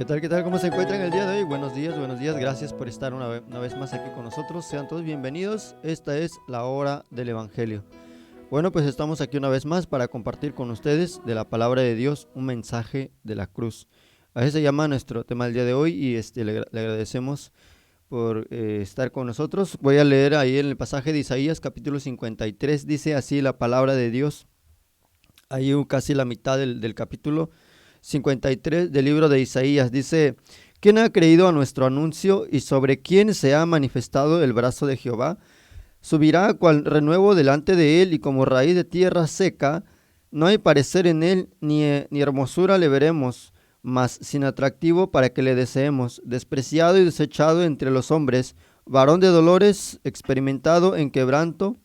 ¿Qué tal? ¿Qué tal? ¿Cómo se encuentran el día de hoy? Buenos días, buenos días. Gracias por estar una vez más aquí con nosotros. Sean todos bienvenidos. Esta es la hora del Evangelio. Bueno, pues estamos aquí una vez más para compartir con ustedes de la palabra de Dios un mensaje de la cruz. Así se llama nuestro tema del día de hoy y le agradecemos por estar con nosotros. Voy a leer ahí en el pasaje de Isaías capítulo 53. Dice así la palabra de Dios. Ahí casi la mitad del capítulo 53 del libro de Isaías. Dice: ¿Quién ha creído a nuestro anuncio y sobre quién se ha manifestado el brazo de Jehová? Subirá cual renuevo delante de él y como raíz de tierra seca. No hay parecer en él ni hermosura le veremos, mas sin atractivo para que le deseemos. Despreciado y desechado entre los hombres, varón de dolores, experimentado en quebranto,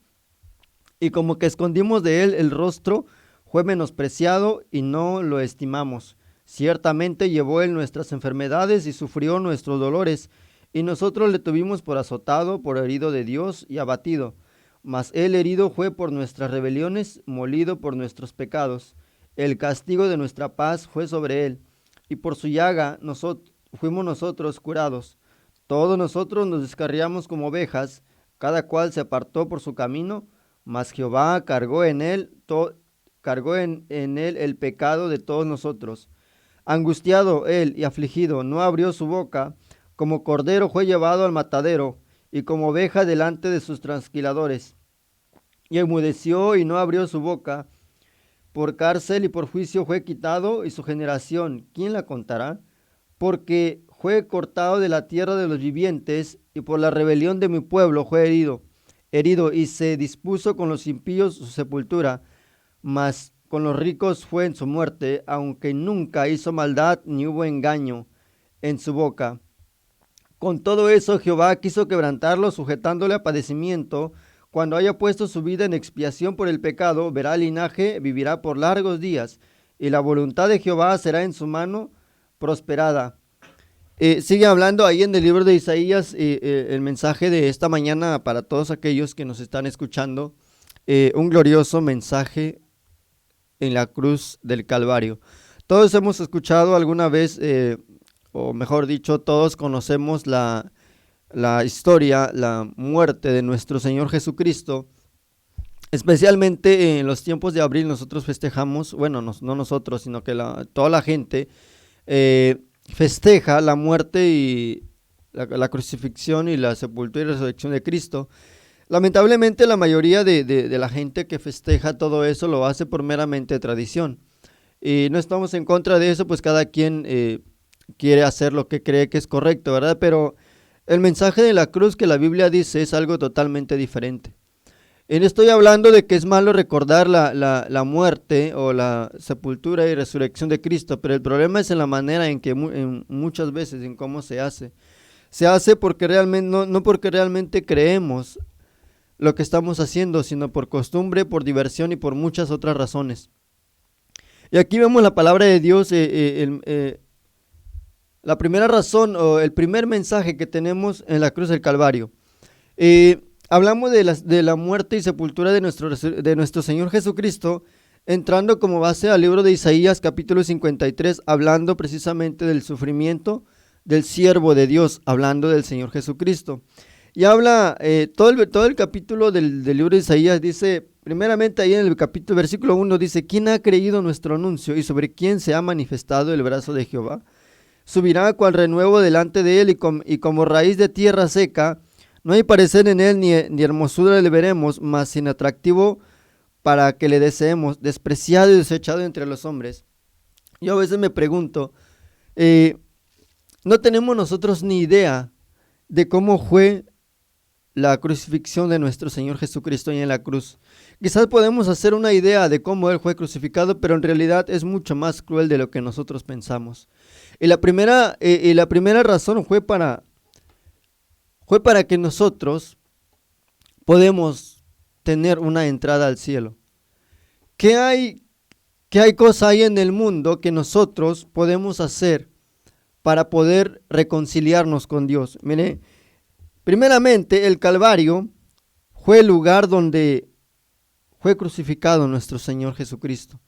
y como que escondimos de él el rostro, fue menospreciado y no lo estimamos. Ciertamente llevó él nuestras enfermedades y sufrió nuestros dolores, y nosotros le tuvimos por azotado, por herido de Dios y abatido. Mas él herido fue por nuestras rebeliones, molido por nuestros pecados. El castigo de nuestra paz fue sobre él, y por su llaga fuimos nosotros curados. Todos nosotros nos descarriamos como ovejas, cada cual se apartó por su camino, mas Jehová cargó en él el pecado de todos nosotros. Angustiado él y afligido, no abrió su boca. Como cordero fue llevado al matadero, y como oveja delante de sus trasquiladores. Y enmudeció y no abrió su boca. Por cárcel y por juicio fue quitado, y su generación, ¿quién la contará? Porque fue cortado de la tierra de los vivientes, y por la rebelión de mi pueblo fue herido, y se dispuso con los impíos su sepultura. Mas con los ricos fue en su muerte, aunque nunca hizo maldad ni hubo engaño en su boca. Con todo eso Jehová quiso quebrantarlo, sujetándole a padecimiento. Cuando haya puesto su vida en expiación por el pecado, verá linaje, vivirá por largos días, y la voluntad de Jehová será en su mano prosperada. Sigue hablando ahí en el libro de Isaías el mensaje de esta mañana para todos aquellos que nos están escuchando. Un glorioso mensaje en la cruz del Calvario. Todos hemos escuchado alguna vez, o mejor dicho, todos conocemos la historia, la muerte de nuestro Señor Jesucristo. Especialmente en los tiempos de abril nosotros festejamos, bueno, no nosotros, sino que toda la gente festeja la muerte y la crucifixión y la sepultura y resurrección de Cristo. Lamentablemente la mayoría de la gente que festeja todo eso lo hace por meramente tradición. Y no estamos en contra de eso, pues cada quien quiere hacer lo que cree que es correcto, ¿verdad? Pero el mensaje de la cruz que la Biblia dice es algo totalmente diferente. Y no estoy hablando de que es malo recordar la muerte o la sepultura y resurrección de Cristo, pero el problema es en la manera en que muchas veces en cómo se hace. Se hace porque realmente, no porque realmente creemos lo que estamos haciendo, sino por costumbre, por diversión y por muchas otras razones. Y aquí vemos la palabra de Dios, la primera razón o el primer mensaje que tenemos en la cruz del Calvario. Hablamos de la muerte y sepultura de nuestro Señor Jesucristo, entrando como base al libro de Isaías capítulo 53, hablando precisamente del sufrimiento del siervo de Dios, hablando del Señor Jesucristo. Y habla todo el capítulo del libro de Isaías, dice, primeramente ahí en el capítulo, versículo 1, dice: ¿Quién ha creído nuestro anuncio y sobre quién se ha manifestado el brazo de Jehová? Subirá cual renuevo delante de él y como raíz de tierra seca. No hay parecer en él ni hermosura le veremos, mas sin atractivo para que le deseemos, despreciado y desechado entre los hombres. Yo a veces me pregunto, no tenemos nosotros ni idea de cómo fue la crucifixión de nuestro Señor Jesucristo y en la cruz. Quizás podemos hacer una idea de cómo Él fue crucificado, pero en realidad es mucho más cruel de lo que nosotros pensamos. Y la primera razón fue para que nosotros podemos tener una entrada al cielo. ¿Qué cosa hay en el mundo que nosotros podemos hacer para poder reconciliarnos con Dios? Mire, primeramente, el Calvario fue el lugar donde fue crucificado nuestro Señor Jesucristo.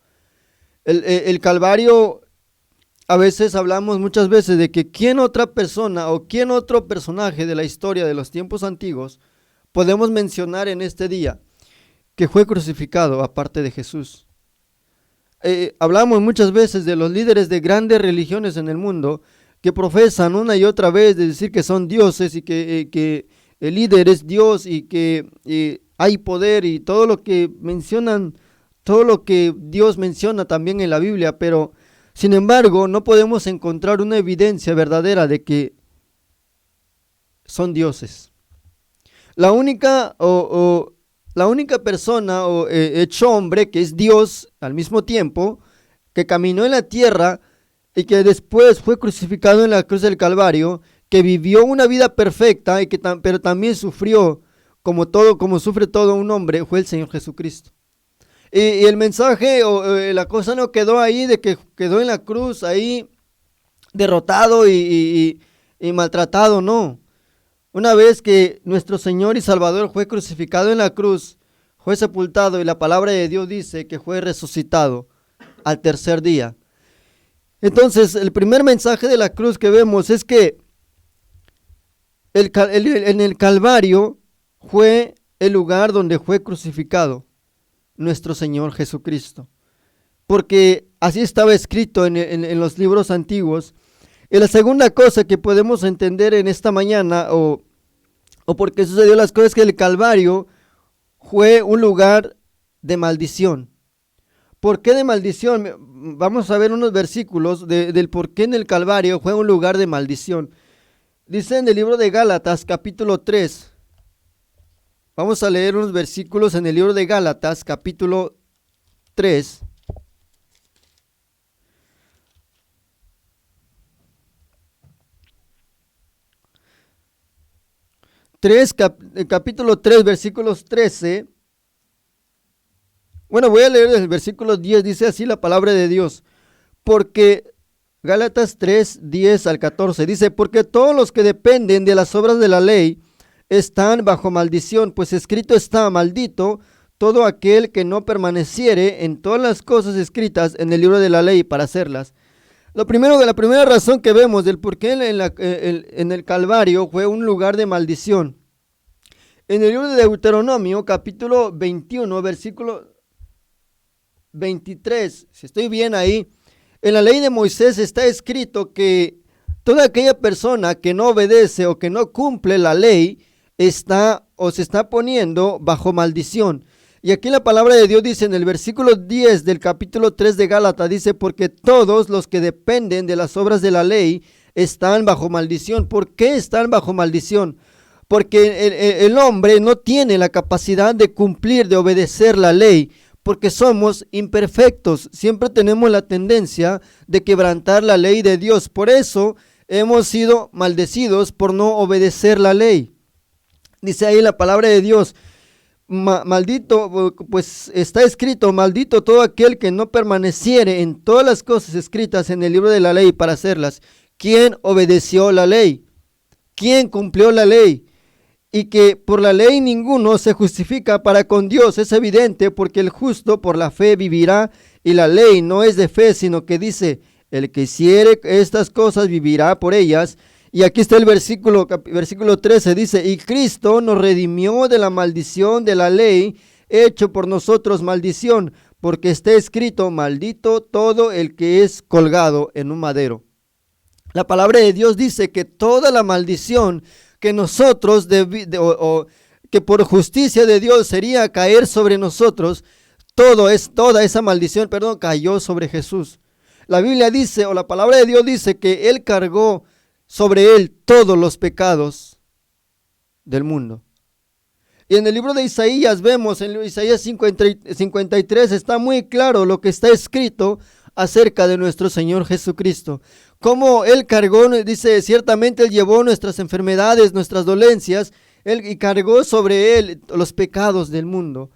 El Calvario a veces hablamos muchas veces de que quién otra persona o quién otro personaje de la historia de los tiempos antiguos podemos mencionar en este día que fue crucificado aparte de Jesús. Hablamos muchas veces de los líderes de grandes religiones en el mundo que profesan una y otra vez de decir que son dioses y que el líder es Dios y que hay poder y todo lo que mencionan, todo lo que Dios menciona también en la Biblia, pero sin embargo no podemos encontrar una evidencia verdadera de que son dioses. La única persona hecho hombre que es Dios al mismo tiempo, que caminó en la tierra y que después fue crucificado en la cruz del Calvario, que vivió una vida perfecta pero también sufrió como sufre todo un hombre, fue el Señor Jesucristo. Y el mensaje la cosa no quedó ahí de que quedó en la cruz ahí derrotado y maltratado, no. Una vez que nuestro Señor y Salvador fue crucificado en la cruz, fue sepultado y la palabra de Dios dice que fue resucitado al tercer día. Entonces, el primer mensaje de la cruz que vemos es que en el Calvario fue el lugar donde fue crucificado nuestro Señor Jesucristo. Porque así estaba escrito en los libros antiguos. Y la segunda cosa que podemos entender en esta mañana, o por qué sucedió las cosas, es que el Calvario fue un lugar de maldición. ¿Por qué de maldición? Vamos a ver unos versículos del por qué en el Calvario fue un lugar de maldición. Dice en el libro de Gálatas, capítulo 3. Vamos a leer unos versículos en el libro de Gálatas, capítulo 3. Capítulo 3, versículos 13. Bueno, voy a leer el versículo 10, dice así la palabra de Dios. Porque, Gálatas 3, 10 al 14, dice, porque todos los que dependen de las obras de la ley están bajo maldición, pues escrito está, maldito todo aquel que no permaneciere en todas las cosas escritas en el libro de la ley para hacerlas. La primera razón que vemos del por qué en el Calvario fue un lugar de maldición. En el libro de Deuteronomio, capítulo 21, versículo 23, si estoy bien ahí, en la ley de Moisés está escrito que toda aquella persona que no obedece o que no cumple la ley se está poniendo bajo maldición. Y aquí la palabra de Dios dice en el versículo 10 del capítulo 3 de Gálatas, dice, porque todos los que dependen de las obras de la ley están bajo maldición. ¿Por qué están bajo maldición? Porque el hombre no tiene la capacidad de cumplir, de obedecer la ley, porque somos imperfectos. Siempre tenemos la tendencia de quebrantar la ley de Dios. Por eso hemos sido maldecidos por no obedecer la ley. Dice ahí la palabra de Dios, maldito, pues está escrito, maldito todo aquel que no permaneciere en todas las cosas escritas en el libro de la ley para hacerlas. ¿Quién obedeció la ley? ¿Quién cumplió la ley? Y que por la ley ninguno se justifica para con Dios, es evidente, porque el justo por la fe vivirá, y la ley no es de fe, sino que dice, el que hiciere estas cosas vivirá por ellas. Y aquí está el versículo 13, dice, y Cristo nos redimió de la maldición de la ley, hecho por nosotros maldición, porque está escrito, maldito todo el que es colgado en un madero. La palabra de Dios dice que toda la maldición que nosotros, que por justicia de Dios sería caer sobre nosotros, toda esa maldición, cayó sobre Jesús. La Biblia dice, o la palabra de Dios dice, que Él cargó sobre Él todos los pecados del mundo. Y en el libro de Isaías vemos, en Isaías 53 está muy claro lo que está escrito acerca de nuestro Señor Jesucristo. Cómo Él cargó, dice, ciertamente Él llevó nuestras enfermedades, nuestras dolencias, y cargó sobre Él los pecados del mundo.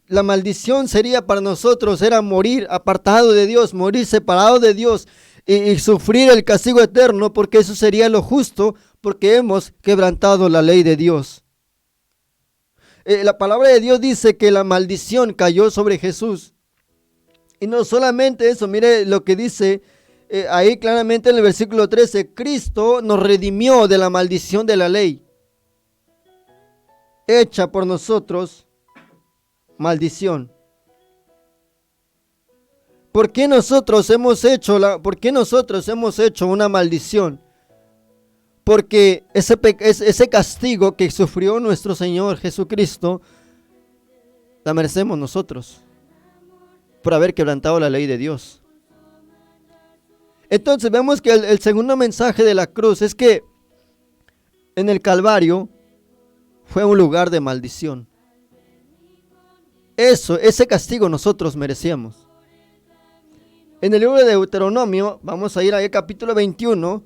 La maldición sería para nosotros, era morir apartado de Dios, morir separado de Dios y sufrir el castigo eterno, porque eso sería lo justo, porque hemos quebrantado la ley de Dios. La palabra de Dios dice que la maldición cayó sobre Jesús. Y no solamente eso, mire lo que dice ahí claramente en el versículo 13, Cristo nos redimió de la maldición de la ley, hecha por nosotros maldición. ¿Por qué nosotros hemos hecho una maldición? Porque ese castigo que sufrió nuestro Señor Jesucristo, la merecemos nosotros, por haber quebrantado la ley de Dios. Entonces vemos que el segundo mensaje de la cruz es que en el Calvario fue un lugar de maldición. Ese castigo nosotros merecíamos. En el libro de Deuteronomio, vamos a ir al capítulo 21,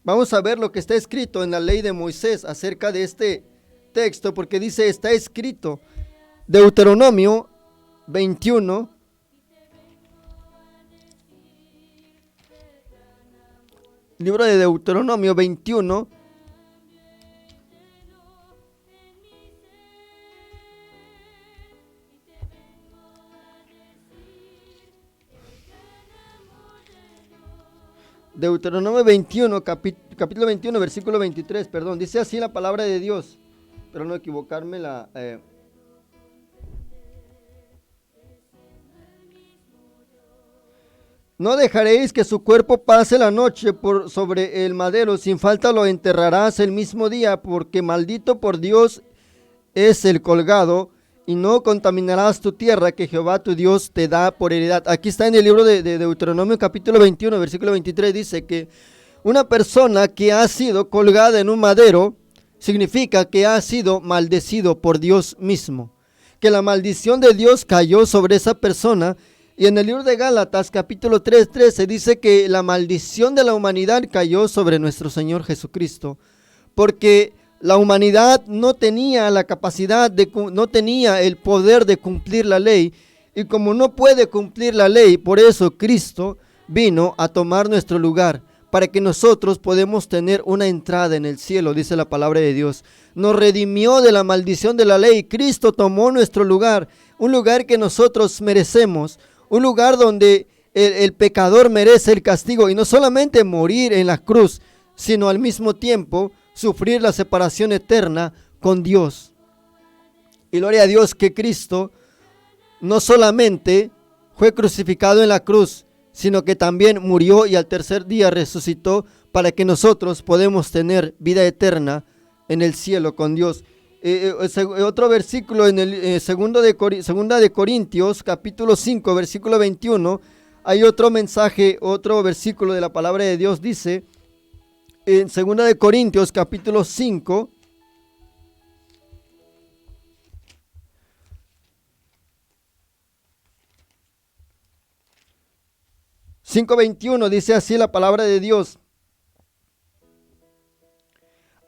vamos a ver lo que está escrito en la ley de Moisés acerca de este texto, porque dice, está escrito, Deuteronomio 21, libro de Deuteronomio 21, Deuteronomio 21, capítulo 21, versículo 23, perdón, dice así la palabra de Dios, pero no equivocarme no dejaréis que su cuerpo pase la noche sobre el madero, sin falta lo enterrarás el mismo día, porque maldito por Dios es el colgado, y no contaminarás tu tierra que Jehová tu Dios te da por heredad. Aquí está en el libro de Deuteronomio capítulo 21, versículo 23, dice que una persona que ha sido colgada en un madero significa que ha sido maldecido por Dios mismo, que la maldición de Dios cayó sobre esa persona. Y en el libro de Gálatas capítulo 3, 13 dice que la maldición de la humanidad cayó sobre nuestro Señor Jesucristo, porque la humanidad no tenía la capacidad, no tenía el poder de cumplir la ley, y como no puede cumplir la ley, por eso Cristo vino a tomar nuestro lugar, para que nosotros podamos tener una entrada en el cielo, dice la palabra de Dios. Nos redimió de la maldición de la ley, Cristo tomó nuestro lugar, un lugar que nosotros merecemos, un lugar donde el pecador merece el castigo, y no solamente morir en la cruz, sino al mismo tiempo sufrir la separación eterna con Dios. Y gloria a Dios que Cristo no solamente fue crucificado en la cruz, sino que también murió y al tercer día resucitó para que nosotros podamos tener vida eterna en el cielo con Dios. Otro versículo en el segunda de Corintios capítulo 5 versículo 21, hay otro mensaje, otro versículo de la palabra de Dios, dice en 2 de Corintios capítulo 5, Cinco 21, dice así la palabra de Dios: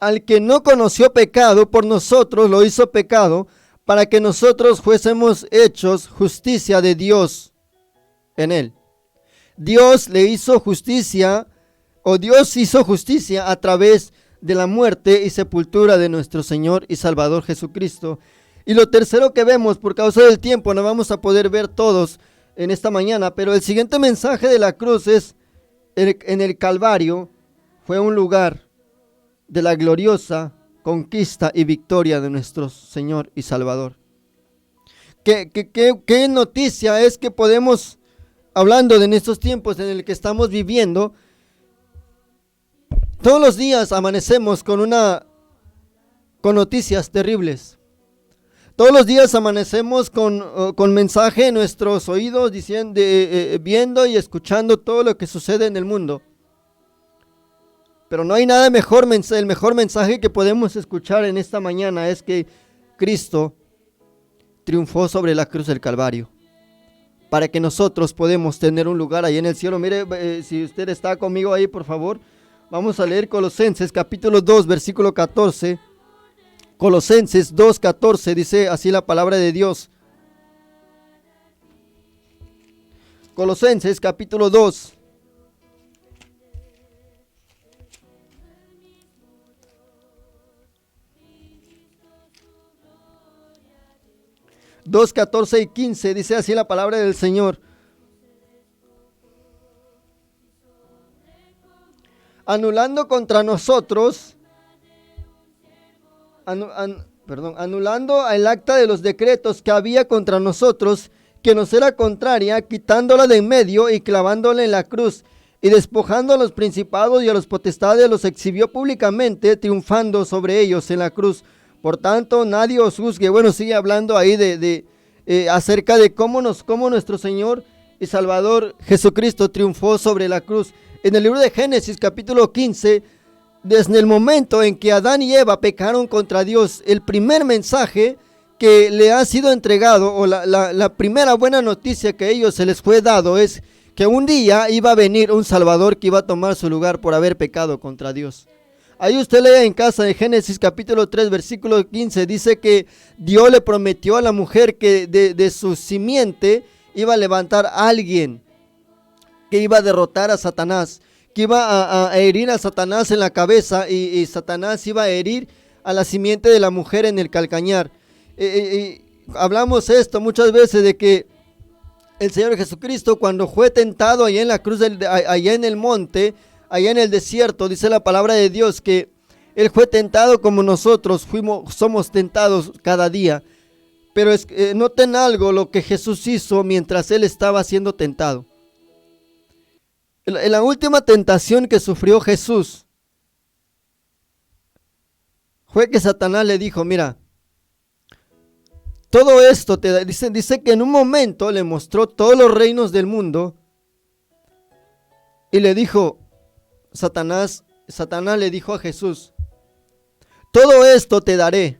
al que no conoció pecado, por nosotros lo hizo pecado, para que nosotros fuésemos hechos justicia de Dios en él. Dios le hizo justicia, o Dios hizo justicia a través de la muerte y sepultura de nuestro Señor y Salvador Jesucristo. Y lo tercero que vemos, por causa del tiempo, no vamos a poder ver todos en esta mañana, pero el siguiente mensaje de la cruz es, en el Calvario fue un lugar de la gloriosa conquista y victoria de nuestro Señor y Salvador. ¿Qué noticia es que podemos, hablando de estos tiempos en el que estamos viviendo, todos los días amanecemos con noticias terribles? Todos los días amanecemos con mensaje en nuestros oídos, diciendo, viendo y escuchando todo lo que sucede en el mundo. Pero no hay nada mejor, el mejor mensaje que podemos escuchar en esta mañana es que Cristo triunfó sobre la cruz del Calvario, para que nosotros podamos tener un lugar ahí en el cielo. Mire, si usted está conmigo ahí, por favor, vamos a leer Colosenses capítulo 2, versículo 14. Colosenses 2:14 dice así la palabra de Dios. Colosenses capítulo 2. Dos, 14 y 15 dice así la palabra del Señor. anulando contra nosotros, anulando el acta de los decretos que había contra nosotros, que nos era contraria, quitándola de en medio y clavándola en la cruz, y despojando a los principados y a los potestades, los exhibió públicamente, triunfando sobre ellos en la cruz. Por tanto, nadie os juzgue. Bueno, sigue hablando ahí acerca de cómo nuestro Señor y Salvador Jesucristo triunfó sobre la cruz. En el libro de Génesis, capítulo 15, desde el momento en que Adán y Eva pecaron contra Dios, el primer mensaje que le ha sido entregado, o la primera buena noticia que a ellos se les fue dado, es que un día iba a venir un Salvador que iba a tomar su lugar por haber pecado contra Dios. Ahí usted lee en casa de Génesis capítulo 3 versículo 15, dice que Dios le prometió a la mujer que de su simiente iba a levantar a alguien que iba a derrotar a Satanás, que iba a herir a Satanás en la cabeza, y Satanás iba a herir a la simiente de la mujer en el calcañar. Hablamos esto muchas veces de que el Señor Jesucristo, cuando fue tentado allá en la cruz, allá en el monte, allá en el desierto, dice la palabra de Dios que Él fue tentado como nosotros somos tentados cada día. Pero noten algo, lo que Jesús hizo mientras Él estaba siendo tentado. En la última tentación que sufrió Jesús fue que Satanás le dijo, mira, todo esto dice que en un momento le mostró todos los reinos del mundo y le dijo, Satanás le dijo a Jesús, todo esto te daré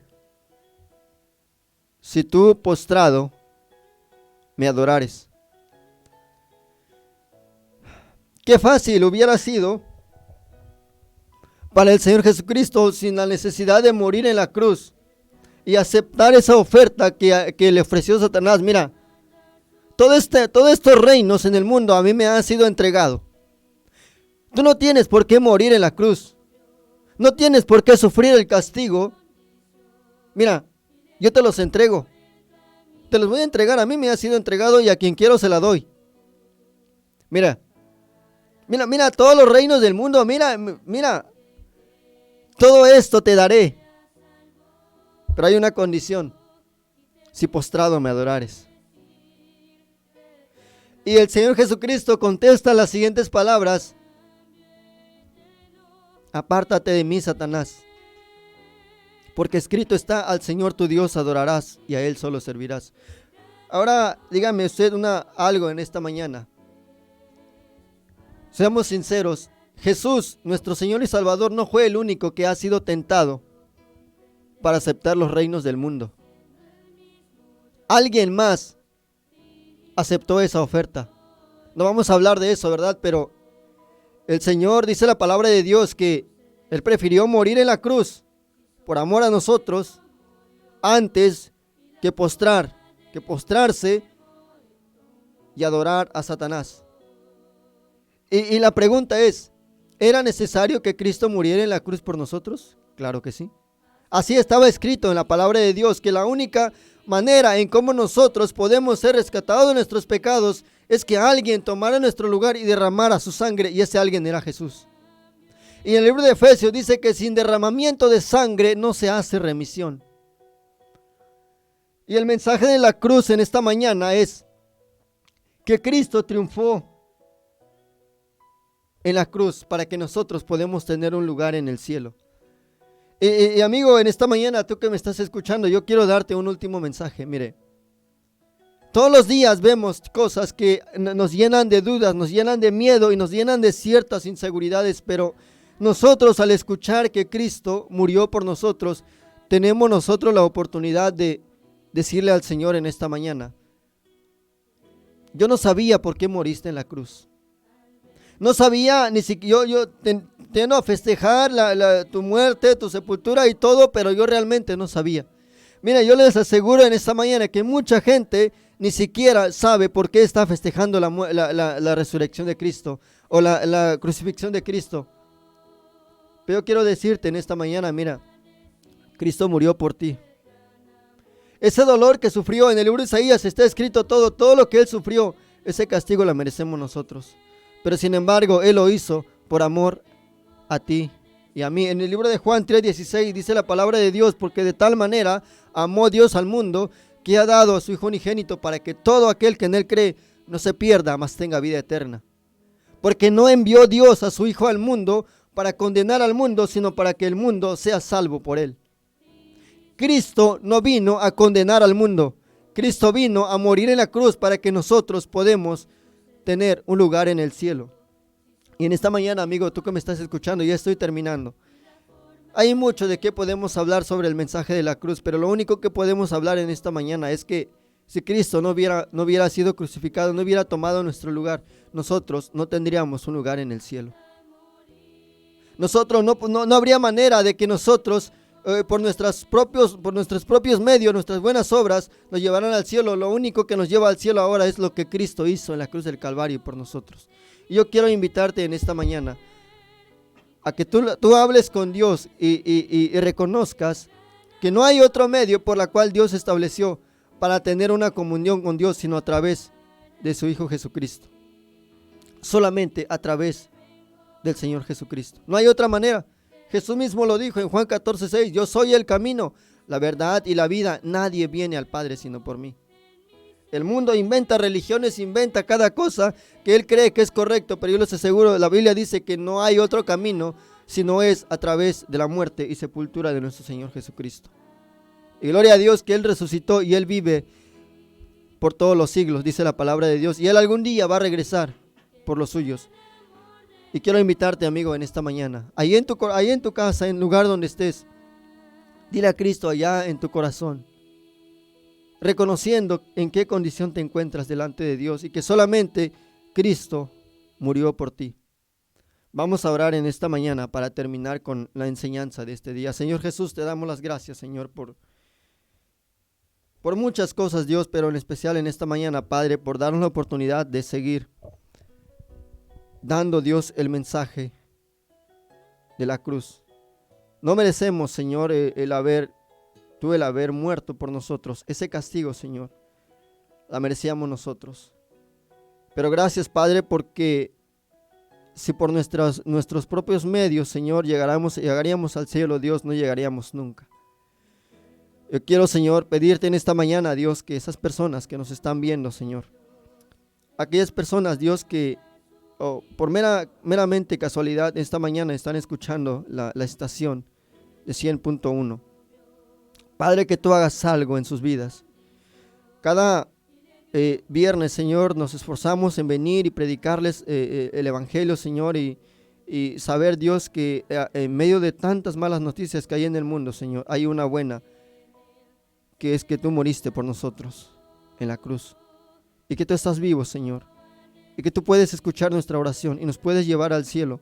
si tú postrado me adorares. Qué fácil hubiera sido para el Señor Jesucristo, sin la necesidad de morir en la cruz, y aceptar esa oferta que le ofreció Satanás. Mira, todos estos reinos en el mundo a mí me han sido entregado. Tú no tienes por qué morir en la cruz. No tienes por qué sufrir el castigo. Mira, yo te los entrego. Te los voy a entregar. A mí me ha sido entregado y a quien quiero se la doy. Mira todos los reinos del mundo. Mira. Todo esto te daré. Pero hay una condición. Si postrado me adorares. Y el Señor Jesucristo contesta las siguientes palabras. Apártate de mí, Satanás, porque escrito está, al Señor tu Dios adorarás y a Él solo servirás. Ahora, dígame usted algo en esta mañana. Seamos sinceros, Jesús, nuestro Señor y Salvador, no fue el único que ha sido tentado para aceptar los reinos del mundo. Alguien más aceptó esa oferta. No vamos a hablar de eso, ¿verdad? Pero el Señor, dice la palabra de Dios, que Él prefirió morir en la cruz por amor a nosotros antes que postrarse y adorar a Satanás. Y la pregunta es, ¿era necesario que Cristo muriera en la cruz por nosotros? Claro que sí. Así estaba escrito en la palabra de Dios, que la única manera en cómo nosotros podemos ser rescatados de nuestros pecados es que alguien tomara nuestro lugar y derramara su sangre, y ese alguien era Jesús. Y en el libro de Efesios dice que sin derramamiento de sangre no se hace remisión. Y el mensaje de la cruz en esta mañana es que Cristo triunfó en la cruz para que nosotros podamos tener un lugar en el cielo. Y amigo, en esta mañana, tú que me estás escuchando, yo quiero darte un último mensaje. Mire, todos los días vemos cosas que nos llenan de dudas, nos llenan de miedo y nos llenan de ciertas inseguridades, pero nosotros, al escuchar que Cristo murió por nosotros, tenemos nosotros la oportunidad de decirle al Señor en esta mañana: yo no sabía por qué moriste en la cruz. No sabía, ni siquiera yo tiendo a festejar tu muerte, tu sepultura y todo, pero yo realmente no sabía. Mira, yo les aseguro en esta mañana que mucha gente ni siquiera sabe por qué está festejando la resurrección de Cristo o la crucifixión de Cristo. Pero yo quiero decirte en esta mañana, mira, Cristo murió por ti. Ese dolor que sufrió en el libro de Isaías está escrito todo lo que Él sufrió, ese castigo lo merecemos nosotros. Pero sin embargo, Él lo hizo por amor a ti y a mí. En el libro de Juan 3:16 dice la palabra de Dios: porque de tal manera amó Dios al mundo, que ha dado a su Hijo unigénito, para que todo aquel que en él cree no se pierda, mas tenga vida eterna. Porque no envió Dios a su Hijo al mundo para condenar al mundo, sino para que el mundo sea salvo por él. Cristo no vino a condenar al mundo. Cristo vino a morir en la cruz para que nosotros podamos tener un lugar en el cielo. Y en esta mañana, amigo, tú que me estás escuchando, ya estoy terminando. Hay mucho de qué podemos hablar sobre el mensaje de la cruz, pero lo único que podemos hablar en esta mañana es que si Cristo no hubiera sido crucificado, no hubiera tomado nuestro lugar, nosotros no tendríamos un lugar en el cielo. Nosotros no habría manera de que nosotros, por nuestros propios medios, nuestras buenas obras, nos llevaran al cielo. Lo único que nos lleva al cielo ahora es lo que Cristo hizo en la cruz del Calvario por nosotros. Y yo quiero invitarte en esta mañana a que tú hables con Dios y reconozcas que no hay otro medio por la cual Dios estableció para tener una comunión con Dios, sino a través de su Hijo Jesucristo. Solamente a través del Señor Jesucristo. No hay otra manera. Jesús mismo lo dijo en Juan 14:6: yo soy el camino, la verdad y la vida. Nadie viene al Padre sino por mí. El mundo inventa religiones, inventa cada cosa que él cree que es correcto, pero yo les aseguro, la Biblia dice que no hay otro camino sino es a través de la muerte y sepultura de nuestro Señor Jesucristo. Y gloria a Dios que Él resucitó y Él vive por todos los siglos, dice la palabra de Dios, y Él algún día va a regresar por los suyos. Y quiero invitarte, amigo, en esta mañana, ahí en tu casa, en el lugar donde estés, dile a Cristo allá en tu corazón, reconociendo en qué condición te encuentras delante de Dios y que solamente Cristo murió por ti. Vamos a orar en esta mañana para terminar con la enseñanza de este día. Señor Jesús, te damos las gracias, Señor, por muchas cosas, Dios, pero en especial en esta mañana, Padre, por darnos la oportunidad de seguir dando, Dios, el mensaje de la cruz. No merecemos, Señor, el haber muerto por nosotros. Ese castigo, Señor, la merecíamos nosotros. Pero gracias, Padre, porque si por nuestros propios medios, Señor, llegaríamos al cielo, Dios, no llegaríamos nunca. Yo quiero, Señor, pedirte en esta mañana, Dios, que esas personas que nos están viendo, Señor, aquellas personas, Dios, que por meramente casualidad esta mañana están escuchando la estación de 100.1. Padre, que tú hagas algo en sus vidas. Cada viernes, Señor, nos esforzamos en venir y predicarles el Evangelio, Señor, y saber, Dios, que en medio de tantas malas noticias que hay en el mundo, Señor, hay una buena, que es que tú moriste por nosotros en la cruz y que tú estás vivo, Señor, y que tú puedes escuchar nuestra oración y nos puedes llevar al cielo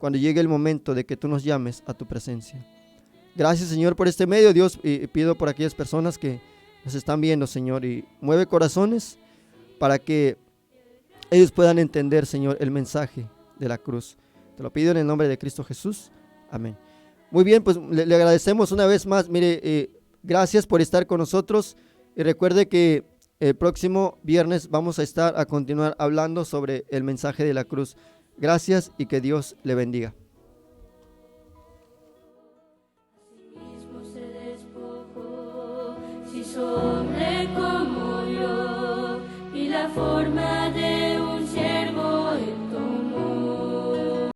cuando llegue el momento de que tú nos llames a tu presencia. Gracias, Señor, por este medio, Dios, y pido por aquellas personas que nos están viendo, Señor, y mueve corazones para que ellos puedan entender, Señor, el mensaje de la cruz. Te lo pido en el nombre de Cristo Jesús. Amén. Muy bien, pues le agradecemos una vez más. Mire, gracias por estar con nosotros y recuerde que el próximo viernes vamos a continuar hablando sobre el mensaje de la cruz. Gracias y que Dios le bendiga. Hombre como yo y la forma